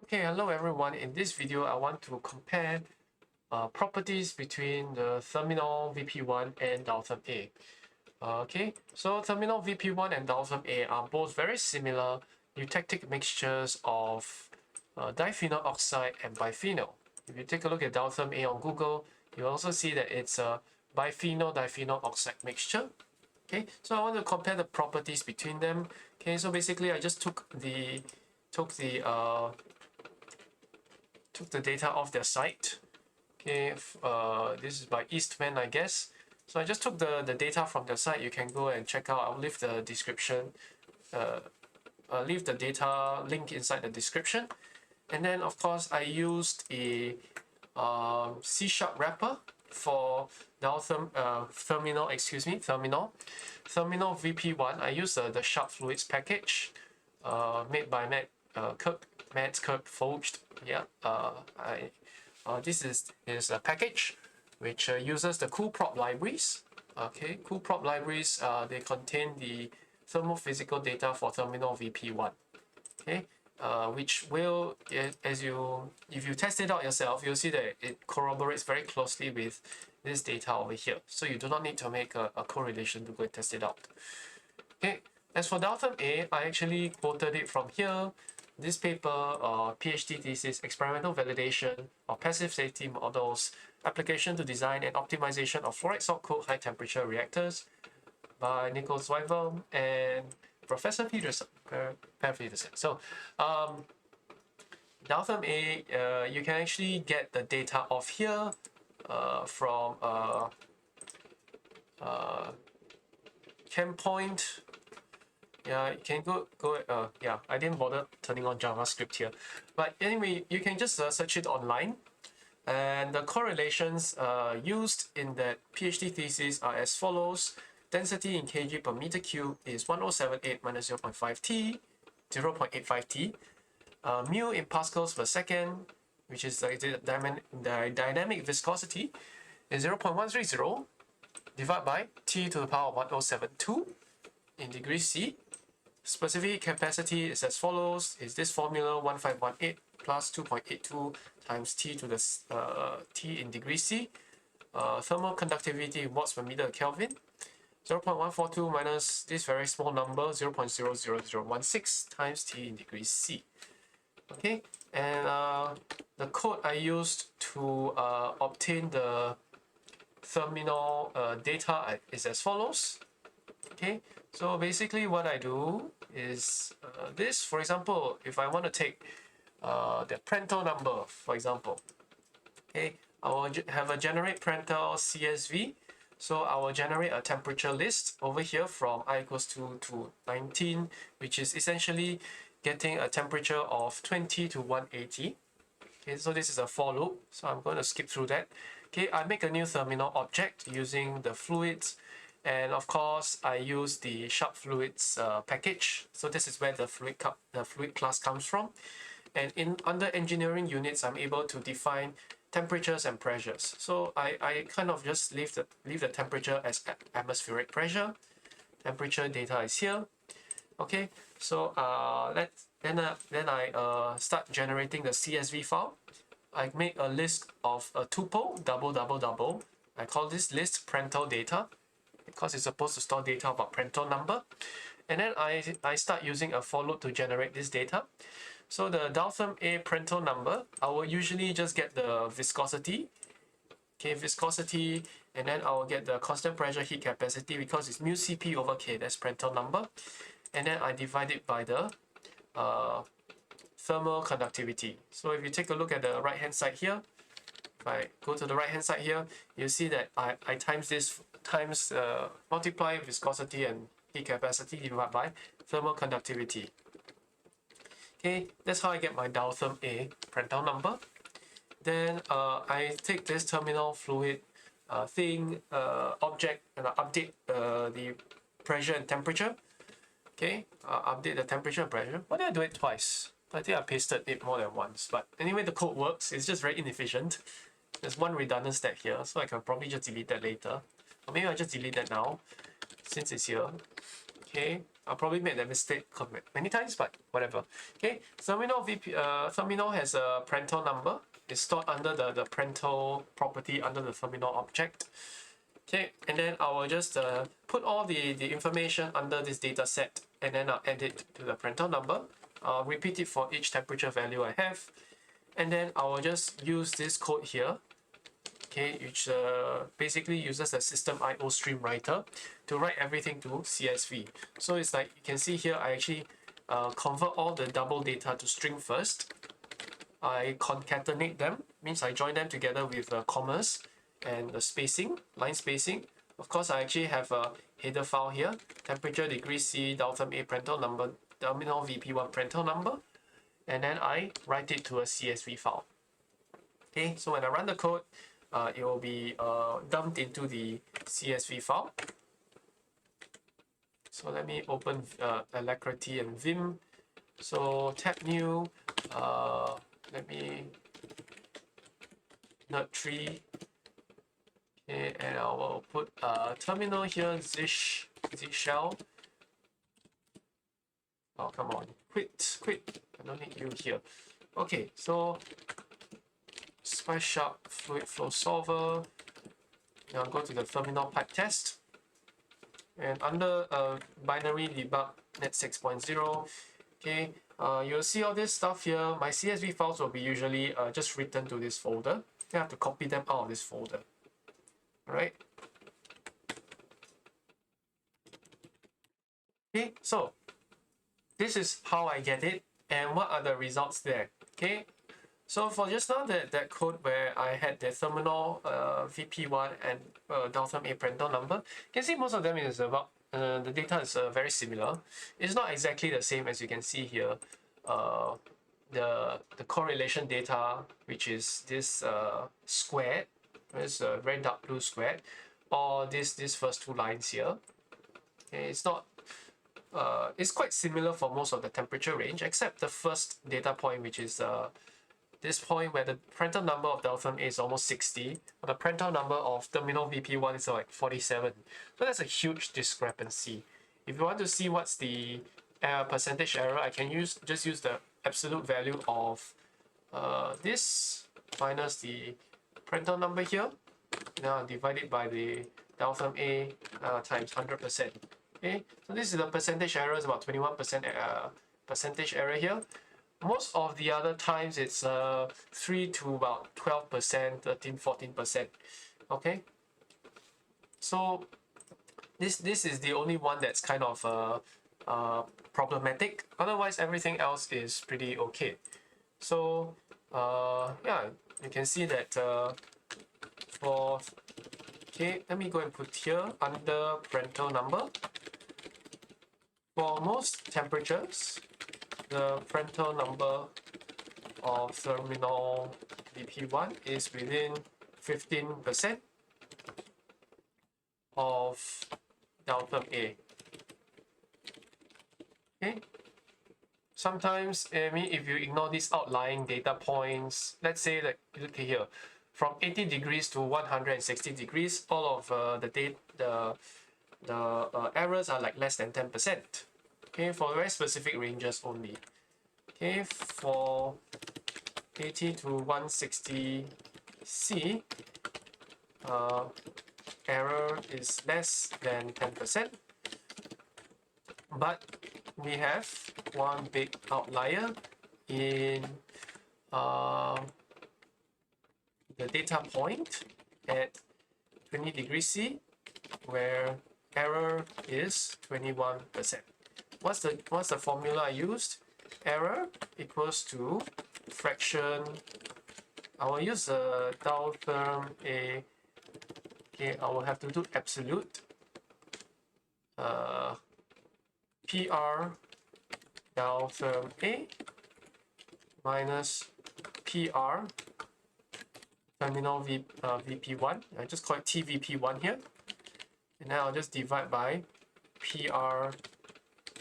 Okay, hello everyone. In this video, I want to compare properties between the Therminol VP1 and Dowtherm A. Okay, so Therminol VP1 and Dowtherm A are both very similar eutectic mixtures of diphenol oxide and biphenol. If you take a look at Dowtherm A on Google, you also see that it's a biphenol-diphenol oxide mixture. Okay, so I want to compare the properties between them. Okay, so basically I just took the data off their site. Okay, this is by Eastman, I guess. So I just took the data from their site. You can go and check out. I'll leave the description. I'll leave the data link inside the description. And then of course I used a C# wrapper for Dowtherm Therminol VP1. I used the SharpFluids package made by MadsKirkFoged. Yeah, this is a package which uses the CoolProp libraries. Okay, CoolProp libraries, they contain the thermophysical data for Therminol VP1. Okay, which will, if you test it out yourself, you'll see that it corroborates very closely with this data over here. So you do not need to make a correlation to go and test it out. Okay, as for Dowtherm A, I actually quoted it from here. This paper, PhD thesis, experimental validation of passive safety models, application to design and optimization of fluoride-salt-cooled high temperature reactors by Zweibaum and Professor Peterson, Per Peterson. So, Dowtherm A, you can actually get the data off here from ChemPoint. Yeah, you can go. Yeah, I didn't bother turning on JavaScript here, but anyway, you can just search it online, and the correlations used in that PhD thesis are as follows. Density in kg per meter cube is 1078 minus 0.5 T, 0.85 T. Mu in pascals per second, which is the dynamic viscosity, is 0.130 divided by T to the power of 1072 in degrees C. Specific capacity is as follows, is this formula 1518 plus 2.82 times T to the T in degrees C. Thermal conductivity in watts per meter Kelvin, 0.142 minus this very small number, 0.00016 times T in degrees C. Okay, and the code I used to obtain the Therminol data is as follows. Okay, so basically what I do is this. For example, if I want to take the Prandtl number, for example, okay, I will have a generate Prandtl CSV. So I will generate a temperature list over here from I equals 2 to 19, which is essentially getting a temperature of 20 to 180. Okay, so this is a for loop, so I'm going to skip through that. Okay, I make a new Therminol object using the fluids, and of course I use the SharpFluids package. So this is where the fluid class comes from, and under engineering units I'm able to define temperatures and pressures. So I kind of just leave the temperature as atmospheric pressure. Temperature data is here. Okay, so then I start generating the CSV file. I make a list of a tuple, double. I call this list Prandtl data because it's supposed to store data about Prandtl number. And then I start using a for loop to generate this data. So the Dowtherm A Prandtl number, I will usually just get the viscosity. Okay, viscosity, and then I will get the constant pressure heat capacity because it's mu Cp over K, that's Prandtl number. And then I divide it by the thermal conductivity. So if you take a look at the right hand side here, if I go to the right hand side here, you see that I times this times multiply viscosity and heat capacity divided by thermal conductivity. Okay, that's how I get my Dowtherm A Prandtl number. Then I take this terminal fluid object, and I update the pressure and temperature. Okay, update the temperature and pressure. Why did I do it twice? I think I pasted it more than once. But anyway, the code works. It's just very inefficient. There's one redundant step here, so I can probably just delete that later. Or maybe I'll just delete that now, since it's here. Okay, I probably made that mistake many times, but whatever. Okay, Therminol has a Prandtl number. It's stored under the Prandtl property under the Therminol object. Okay, and then I will just put all the information under this data set, and then I'll add it to the Prandtl number. I'll repeat it for each temperature value I have, and then I will just use this code here, okay, which basically uses a system IO stream writer to write everything to CSV. So it's like you can see here, I actually convert all the double data to string first. I concatenate them, means I join them together with commas and the spacing, line spacing. Of course, I actually have a header file here, temperature, degree C, Dowtherm A Prandtl number, Therminol VP1 Prandtl number, and then I write it to a CSV file. Okay, so when I run the code, it will be dumped into the CSV file. So let me open Alacrity and Vim. So tab new, let me nerd3. Okay, and I will put terminal here, zshell. Oh, come on, quit. I don't need you here. Okay, so Sharp fluid flow solver. Now go to the terminal pipe test. And under binary debug net 6.0, okay, you'll see all this stuff here. My CSV files will be usually just written to this folder. I have to copy them out of this folder. Alright. Okay, so this is how I get it, and what are the results there. Okay, so for just now, that code where I had the Therminol VP1 and Dowtherm A Prandtl number, you can see most of them is about the data is very similar. It's not exactly the same as you can see here. The correlation data, which is this squared, this very dark blue squared, or this first two lines here. Okay, it's not. It's quite similar for most of the temperature range, except the first data point, which is this point where the Prandtl number of Dowtherm is almost 60, but the Prandtl number of Therminol VP1 is like 47. So that's a huge discrepancy. If you want to see what's the percentage error, I can just use the absolute value of this minus the Prandtl number here. Now divide it by the Dowtherm A times 100%. Okay, so this is the percentage error, is about 21% percentage error here. Most of the other times it's 3 to about 12%, 13-14%. Okay, so this is the only one that's kind of problematic. Otherwise, everything else is pretty okay. So yeah, you can see that okay, let me go and put here under Prandtl number. For most temperatures, the Prandtl number of Therminol VP1 is within 15% of Dowtherm A. Okay. Sometimes, I mean, if you ignore these outlying data points, let's say that, look here, from 80 degrees to 160 degrees, all of the errors are like less than 10%. Okay, for very specific ranges only. Okay, for 80 to 160 C, error is less than 10%. But we have one big outlier in the data point at 20 degrees C, where error is 21%. What's the formula I used? Error equals to fraction. I will use the Dowtherm A. Okay, I will have to do absolute. PR Dowtherm A minus PR Therminol VP1. I just call it TVP1 here, and then I'll just divide by PR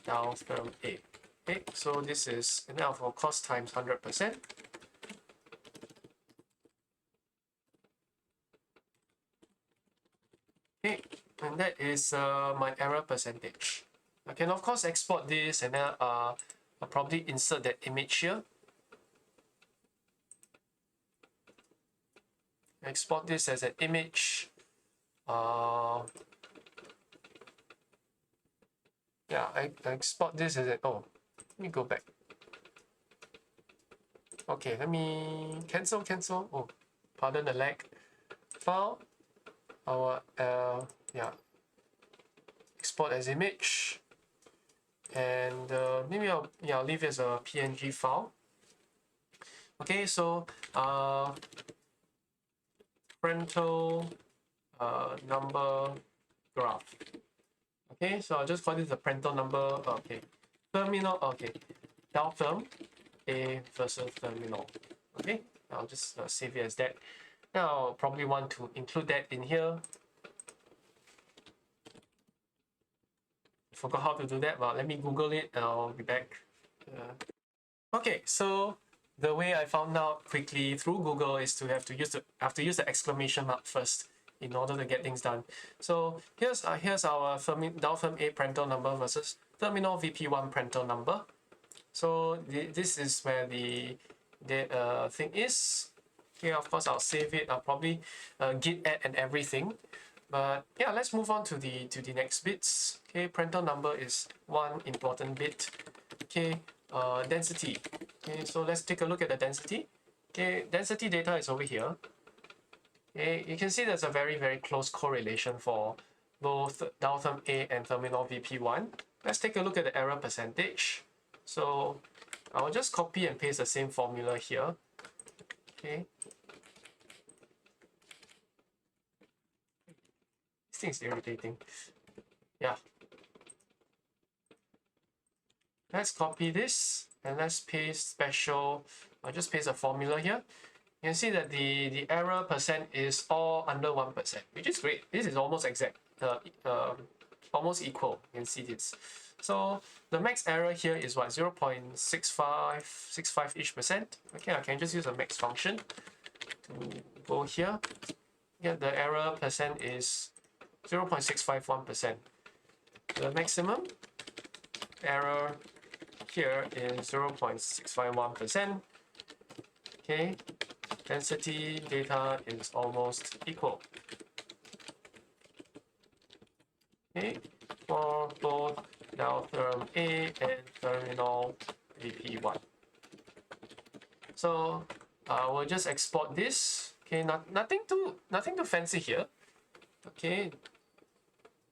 Dowtherm A. Okay, so this is, and now for cost times 100%. Okay, and that is my error percentage. I can of course export this, and then I'll probably insert that image here. Export this as an image. Yeah, I export this as a, oh, let me go back. Okay, let me cancel. Oh, pardon the lag. File, our yeah, export as image, and maybe I'll leave it as a PNG file. Okay, so Prandtl number graph. Okay, so I'll just call this the Prandtl number. Okay, Therminol. Okay, Dowtherm A versus Therminol. Okay, I'll just save it as that. Now I'll probably want to include that in here. Forgot how to do that, but let me Google it and I'll be back. Okay, so the way I found out quickly through Google is to have to use the exclamation mark first in order to get things done. So here's our Dowtherm A Prandtl number versus Therminol VP1 Prandtl number. So this is where the thing is. Okay, of course I'll save it. I'll probably git add and everything. But yeah, let's move on to the next bits. Okay, Prandtl number is one important bit. Okay, density. Okay, so let's take a look at the density. Okay, density data is over here. Okay, you can see there's a very, very close correlation for both Dowtherm A and Therminol VP1. Let's take a look at the error percentage. So I'll just copy and paste the same formula here. Okay. This thing's irritating. Yeah. Let's copy this and let's paste special. I'll just paste a formula here. You can see that the error percent is all under 1%, which is great. This is almost exact, almost equal. You can see this. So the max error here is what, 0.65-ish%. Okay, I can just use a max function to go here. Yeah, the error percent is 0.651%. The maximum error here is 0.651%. Okay, density data is almost equal. Okay, for both Dowtherm A and Therminol VP1. So we'll just export this. Okay, nothing too fancy here. Okay,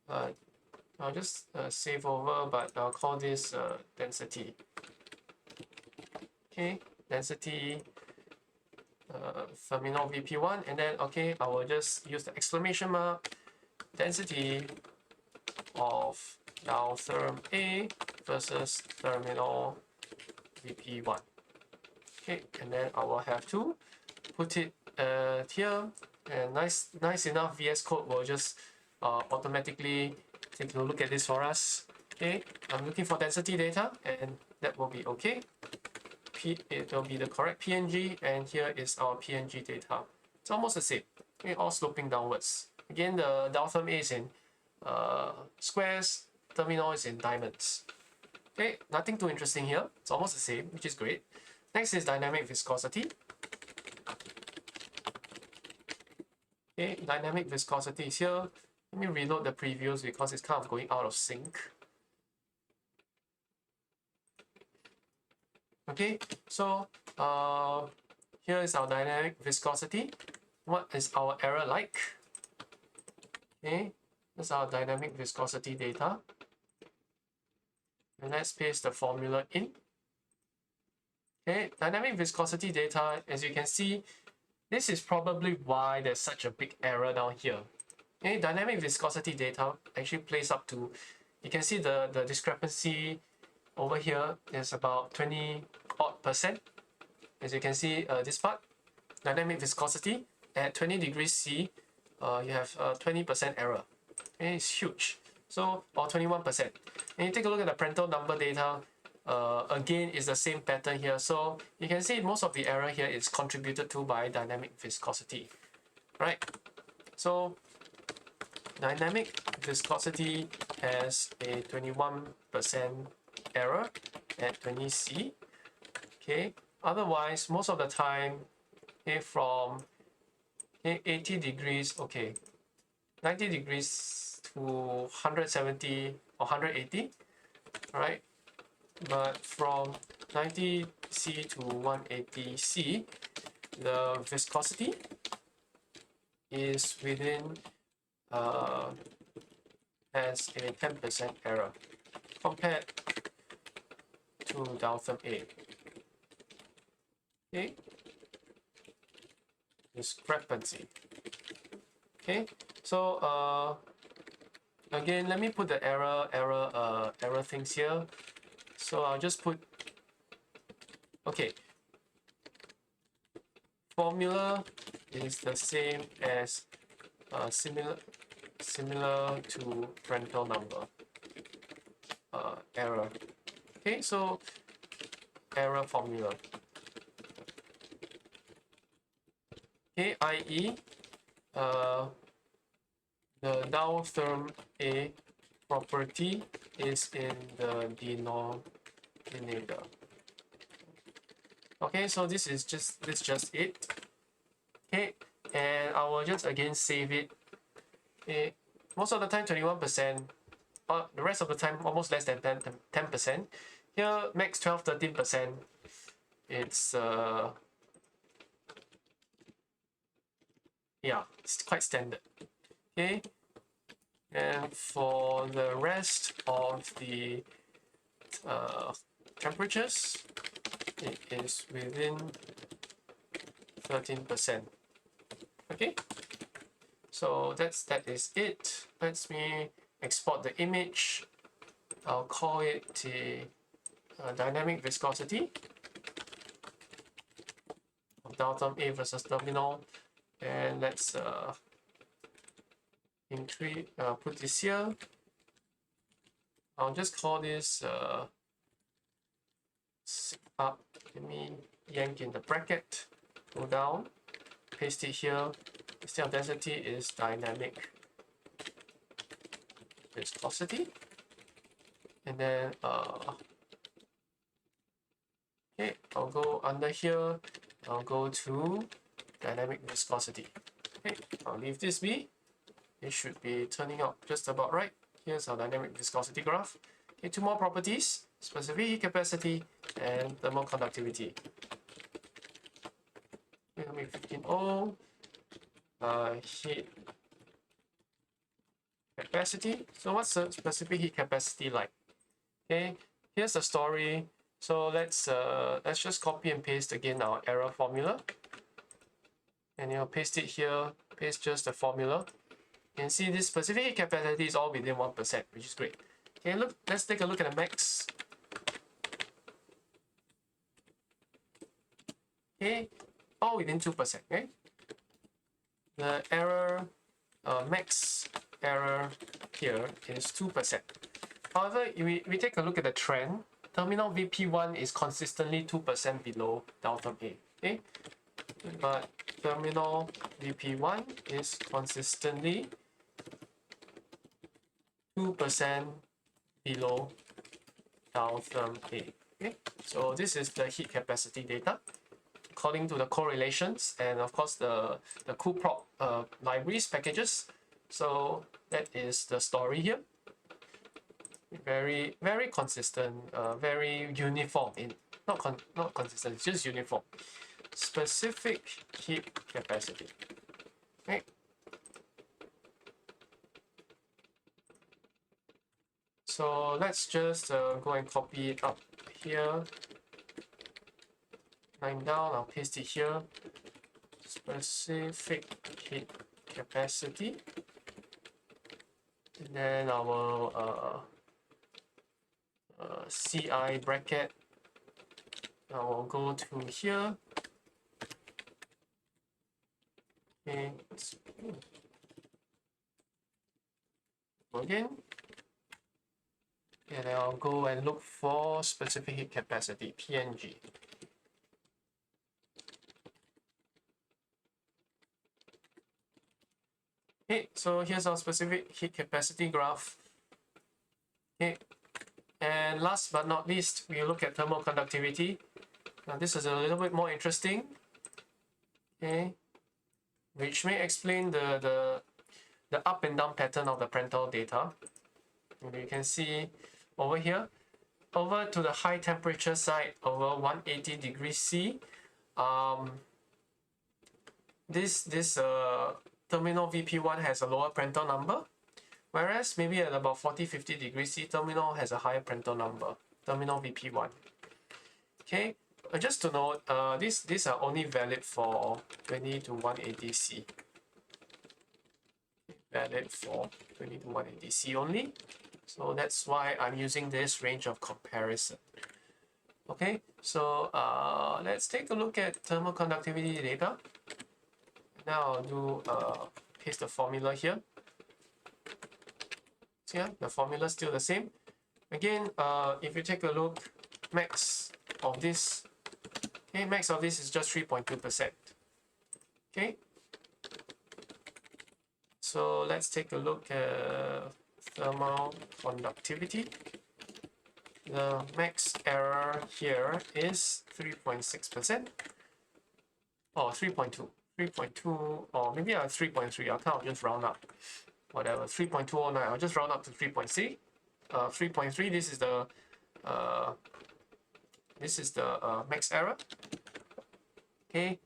I'll just save over, but I'll call this density. Okay, density Therminol VP1, and then okay, I will just use the exclamation mark density of Dowtherm A versus Therminol VP1. Okay, and then I will have to put it here, and nice enough VS Code will just automatically take a look at this for us. Okay, I'm looking for density data, and that will be okay. It will be the correct PNG, and here is our PNG data. It's almost the same. Okay, all sloping downwards. Again, the Dowtherm A is in squares, Therminol is in diamonds. Okay, nothing too interesting here. It's almost the same, which is great. Next is dynamic viscosity. Okay, dynamic viscosity is here. Let me reload the previews because it's kind of going out of sync. Okay, so here is our dynamic viscosity. What is our error like? Okay, this is our dynamic viscosity data. And let's paste the formula in. Okay, dynamic viscosity data, as you can see, this is probably why there's such a big error down here. Okay, dynamic viscosity data actually plays up to, you can see the discrepancy over here is about 20-odd%. As you can see, this part, dynamic viscosity at 20 degrees C, you have 20% error. Okay, it's huge. So, or 21%. And you take a look at the Prandtl number data, again, is the same pattern here. So you can see most of the error here is contributed to by dynamic viscosity, right? So dynamic viscosity has a 21% 10% error at 20C. Okay, otherwise most of the time, okay, from 80 degrees, okay, 90 degrees to 170 or 180, right? But from 90C to 180C, the viscosity is within has a 10% error compared to Dowtherm A. Okay, discrepancy. Okay, so again, let me put the error things here. So I'll just put, okay, formula is the same as similar to Prandtl number error. Okay, so error formula. Okay, i.e. The Dowtherm A property is in the denominator. Okay, so this is just it. Okay, and I will just again save it. Okay, most of the time 21%, the rest of the time almost less than 10%. Here max 12-13%. It's yeah, it's quite standard. Okay, and for the rest of the temperatures, it is within 13%. Okay, so that is it. Let me export the image. I'll call it the dynamic viscosity of Dowtherm A versus Therminol, and let's increase put this here. I'll just call this up. Let me yank in the bracket, go down, paste it here. Instead of density is dynamic viscosity, and then okay, I'll go under here. I'll go to dynamic viscosity. Okay, I'll leave this be. It should be turning out just about right. Here's our dynamic viscosity graph. Okay, two more properties: specific heat capacity and thermal conductivity. Okay, let me 15O. Heat capacity. So what's the specific heat capacity like? Okay, here's the story. So let's just copy and paste again our error formula, and you'll paste it here. Paste just the formula. You can see this specific heat capacity is all within 1%, which is great. Okay, look. Let's take a look at the max. Okay, all within 2%. Okay. The error, max error here is 2%. However, we take a look at the trend. Therminol VP1 is consistently 2% below Dowtherm A. Okay, but Therminol VP1 is consistently 2% below Dowtherm A. Okay, so this is the heat capacity data according to the correlations and of course the CoolProp libraries packages. So that is the story here. Very consistent, very uniform in not consistent, just uniform. Specific heat capacity. Okay. So let's just go and copy it up here. Line down, I'll paste it here. Specific heat capacity. And then I will CI bracket. I will go to here. Okay. Again. And I'll go and look for specific heat capacity, PNG. Okay, so here's our specific heat capacity graph. Okay, And last but not least, we look at thermal conductivity. Now this is a little bit more interesting, okay, which may explain the up and down pattern of the Prandtl data. And you can see over here, over to the high temperature side, over 180 degrees C, this Therminol VP1 has a lower Prandtl number, whereas maybe at about 40-50 degrees C, Therminol has a higher Prandtl number, Therminol VP1. Okay, just to note, these are only valid for 20 to 180 C. Valid for 20 to 180 C only. So that's why I'm using this range of comparison. Okay, so let's take a look at thermal conductivity data. Now I'll do paste the formula here. So yeah, the formula is still the same. Again, if you take a look, max of this, okay, max of this is just 3.2%. Okay. So let's take a look at thermal conductivity. The max error here is 3.6%. Oh, 3.2. 3.2, or maybe 3.3. I'll kind of just round up. Whatever, 3.209. I'll just round up to 3.3. 3.3. This is the max error. Okay.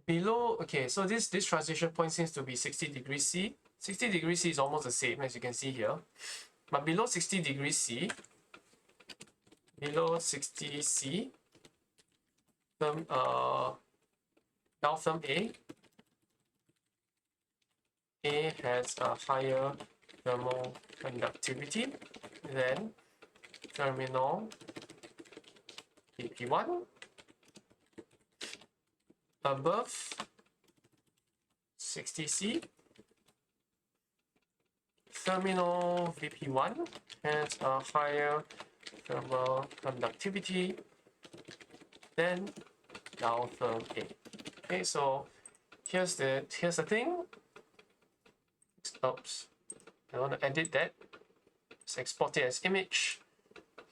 Below, okay, so this transition point seems to be 60 degrees C. 60 degrees C is almost the same as you can see here. But below 60 degrees C, Dowtherm A has a higher thermal conductivity than Therminol VP1. Above 60 C, Therminol VP1 has a higher thermal conductivity than Dowtherm A. Okay, so here's the thing. Oops, I want to edit that. Let's export it as image,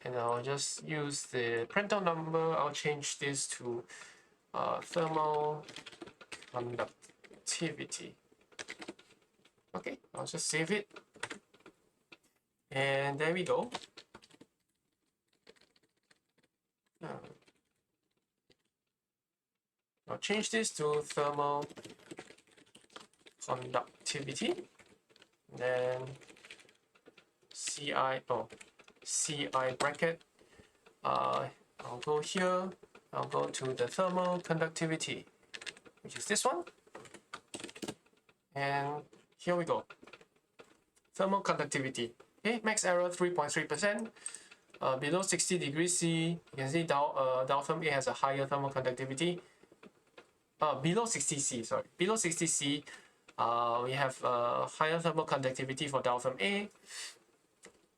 and I'll just use the Prandtl number. I'll change this to thermal conductivity. Okay, I'll just save it. And there we go. I'll change this to thermal conductivity. Then CI bracket. I'll go here. I'll go to the thermal conductivity, which is this one. And here we go. Thermal conductivity. Okay, max error 3.3%. Below 60 degrees C, you can see Dowtherm A has a higher thermal conductivity. Below 60 C, sorry. Below 60 C, we have higher thermal conductivity for Dowtherm A.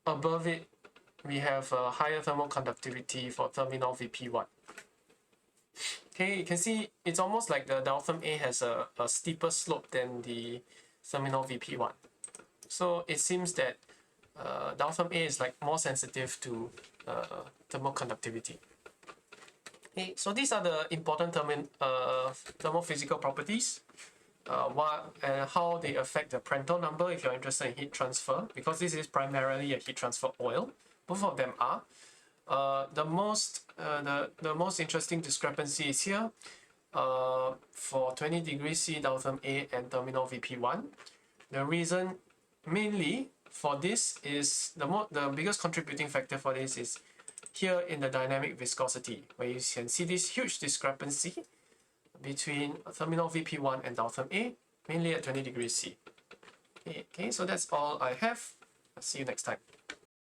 Above it, we have higher thermal conductivity for Therminol VP1. Okay, you can see it's almost like the Dowtherm A has a steeper slope than the Therminol VP1. So it seems that Dowtherm A is like more sensitive to thermal conductivity. Okay, so these are the important thermophysical properties. How they affect the Prandtl number if you're interested in heat transfer, because this is primarily a heat transfer oil. Both of them are. The most interesting discrepancy is here for 20 degrees C Dowtherm A and Therminol VP1. The reason mainly for this is the biggest contributing factor for this is here in the dynamic viscosity, where you can see this huge discrepancy between Therminol VP1 and Dowtherm A, mainly at 20 degrees C. Okay, so that's all I have. I'll see you next time.